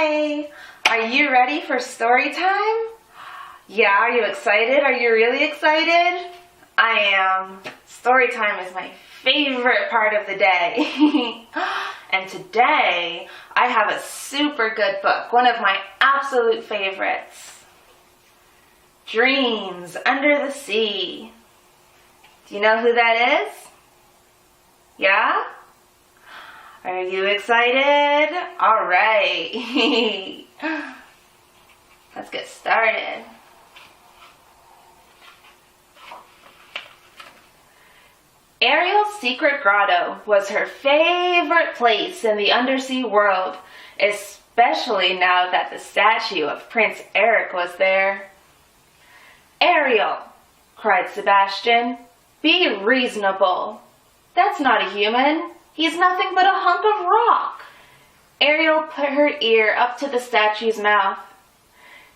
Hi! Are you ready for story time? Yeah, are you excited? Are you really excited? I am. Story time is my favorite part of the day. And today, I have a super good book, one of my absolute favorites. Dreams Under the Sea. Do you know who that is? Yeah? Are you excited? All right. Let's get started. Ariel's secret grotto was her favorite place in the undersea world, especially now that the statue of Prince Eric was there. Ariel, cried Sebastian, be reasonable. That's not a human. He's nothing but a hunk of rock. Ariel put her ear up to the statue's mouth.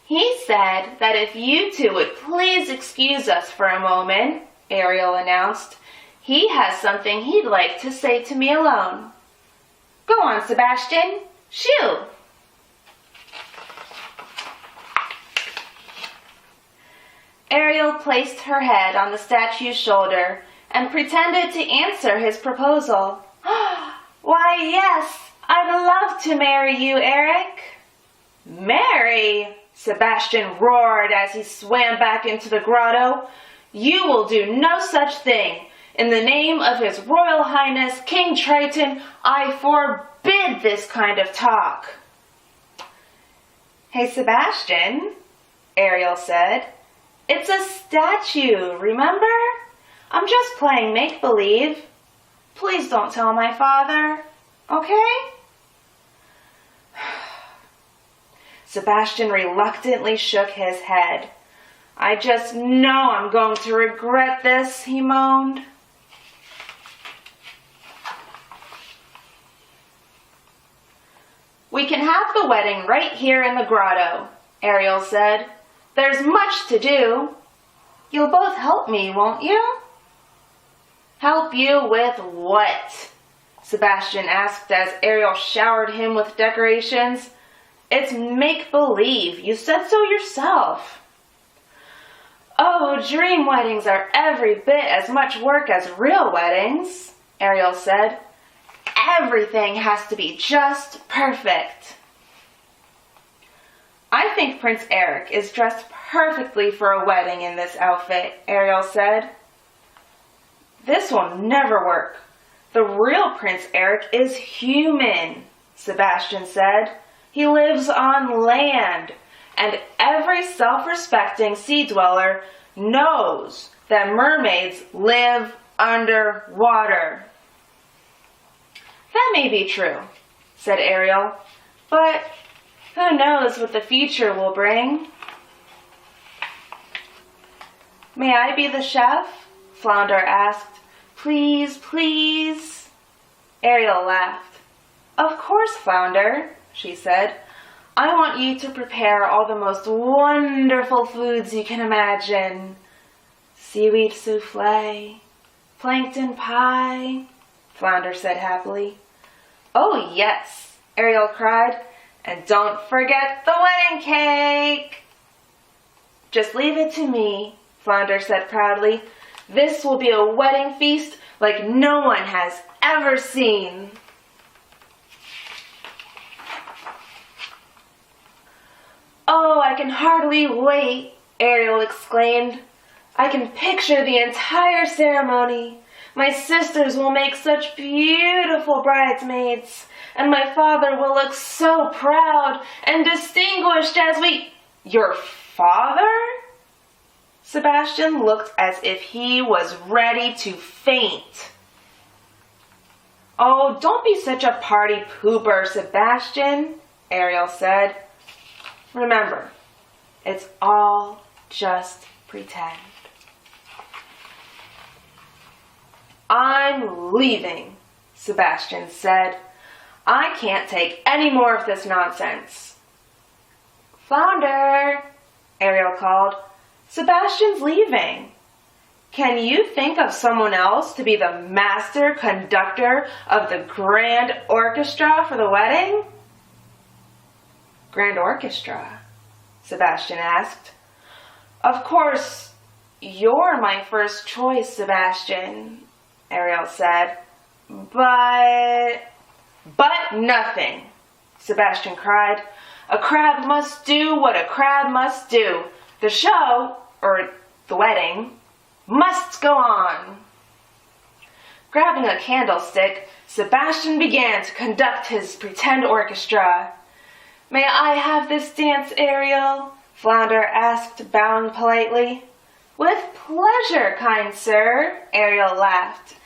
He said that if you two would please excuse us for a moment, Ariel announced, he has something he'd like to say to me alone. Go on, Sebastian. Shoo! Ariel placed her head on the statue's shoulder and pretended to answer his proposal. Why, yes, I'd love to marry you, Eric. Marry? Sebastian roared as he swam back into the grotto. You will do no such thing. In the name of His Royal Highness, King Triton, I forbid this kind of talk. Hey, Sebastian, Ariel said. It's a statue, remember? I'm just playing make-believe. Please don't tell my father, okay? Sebastian reluctantly shook his head. I just know I'm going to regret this, he moaned. We can have the wedding right here in the grotto, Ariel said. There's much to do. You'll both help me, won't you? Help you with what? Sebastian asked as Ariel showered him with decorations. It's make-believe. You said so yourself. Oh, dream weddings are every bit as much work as real weddings, Ariel said. Everything has to be just perfect. I think Prince Eric is dressed perfectly for a wedding in this outfit, Ariel said. This will never work. The real Prince Eric is human, Sebastian said. He lives on land, and every self-respecting sea dweller knows that mermaids live underwater. That may be true, said Ariel, but who knows what the future will bring? May I be the chef? Flounder asked. Please, please. Ariel laughed. Of course, Flounder, she said. I want you to prepare all the most wonderful foods you can imagine. Seaweed souffle, plankton pie, Flounder said happily. Oh, yes, Ariel cried. And don't forget the wedding cake. Just leave it to me, Flounder said proudly. This will be a wedding feast like no one has ever seen. Oh, I can hardly wait, Ariel exclaimed. I can picture the entire ceremony. My sisters will make such beautiful bridesmaids, and my father will look so proud and distinguished as we... Your father? Sebastian looked as if he was ready to faint. Oh, don't be such a party pooper, Sebastian, Ariel said. Remember, it's all just pretend. I'm leaving, Sebastian said. I can't take any more of this nonsense. Flounder, Ariel called. Sebastian's leaving. Can you think of someone else to be the master conductor of the grand orchestra for the wedding? grand orchestra?" Sebastian asked. "Of course, you're my first choice, Sebastian," Ariel said. But nothing," Sebastian cried. "A crab must do what a crab must do. The show, or the wedding, must go on." Grabbing a candlestick, Sebastian began to conduct his pretend orchestra. "May I have this dance, Ariel?" Flounder asked, bowing politely. "With pleasure, kind sir," Ariel laughed.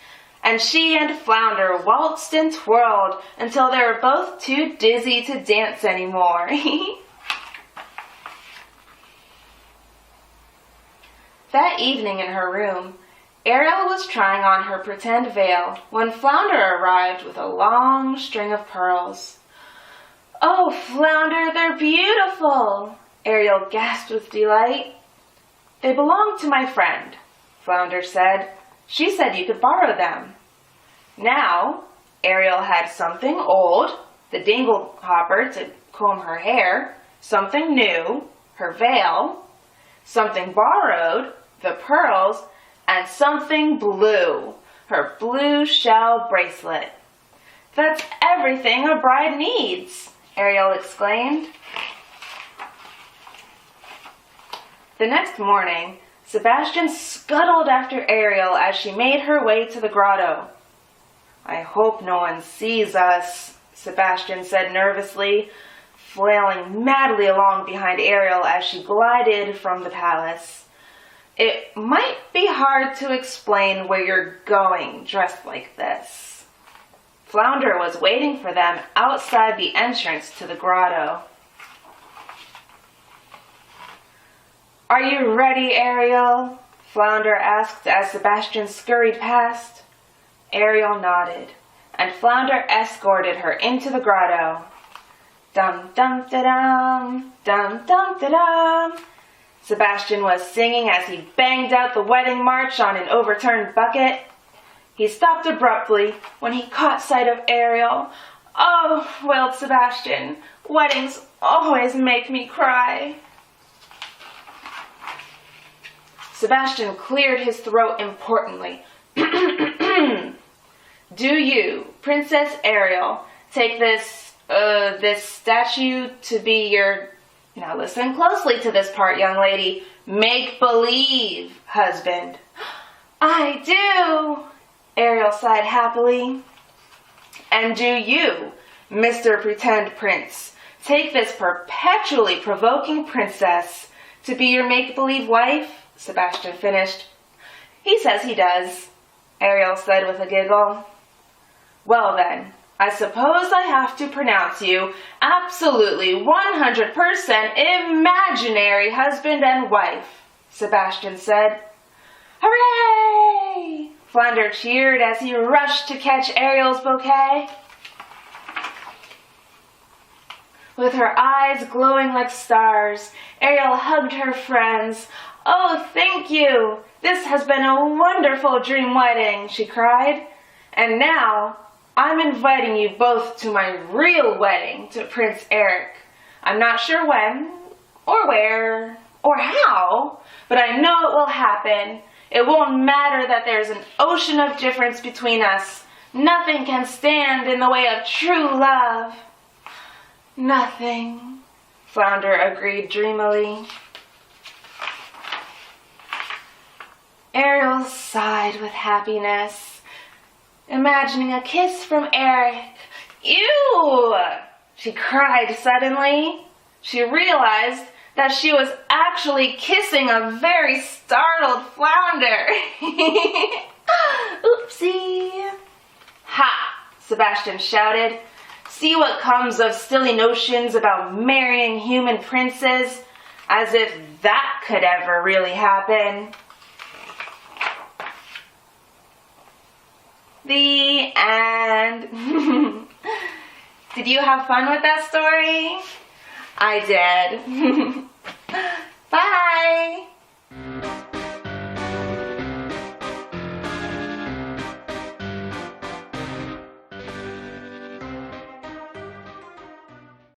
And she and Flounder waltzed and twirled until they were both too dizzy to dance anymore. That evening in her room, Ariel was trying on her pretend veil when Flounder arrived with a long string of pearls. "Oh, Flounder, they're beautiful!" Ariel gasped with delight. "They belong to my friend," Flounder said. "She said you could borrow them." Now, Ariel had something old, the dingle hopper to comb her hair, something new, her veil, something borrowed, the pearls, and something blue, her blue shell bracelet. "That's everything a bride needs," Ariel exclaimed. The next morning, Sebastian scuttled after Ariel as she made her way to the grotto. "I hope no one sees us," Sebastian said nervously, flailing madly along behind Ariel as she glided from the palace. "It might be hard to explain where you're going dressed like this." Flounder was waiting for them outside the entrance to the grotto. "Are you ready, Ariel?" Flounder asked as Sebastian scurried past. Ariel nodded, and Flounder escorted her into the grotto. Dum-dum-da-dum, dum-dum-da-dum. Sebastian was singing as he banged out the wedding march on an overturned bucket. He stopped abruptly when he caught sight of Ariel. "Oh," wailed Sebastian, "weddings always make me cry." Sebastian cleared his throat importantly. "Do you, Princess Ariel, take this statue to be your," now listen closely to this part, young lady, "make-believe husband?" "I do," Ariel sighed happily. "And do you, Mr. Pretend Prince, take this perpetually provoking princess to be your make-believe wife?" Sebastian finished. "He says he does," Ariel said with a giggle. "Well then, I suppose I have to pronounce you absolutely 100% imaginary husband and wife," Sebastian said. "Hooray!" Flounder cheered as he rushed to catch Ariel's bouquet. With her eyes glowing like stars, Ariel hugged her friends. "Oh, thank you! This has been a wonderful dream wedding," she cried. "And now, I'm inviting you both to my real wedding to Prince Eric. I'm not sure when, or where, or how, but I know it will happen. It won't matter that there's an ocean of difference between us. Nothing can stand in the way of true love." "Nothing," Flounder agreed dreamily. Ariel sighed with happiness, imagining a kiss from Eric. "Ew!" she cried suddenly. She realized that she was actually kissing a very startled Flounder. "Oopsie!" "Ha!" Sebastian shouted. "See what comes of silly notions about marrying human princes, as if that could ever really happen." The end. Did you have fun with that story? I did. Bye.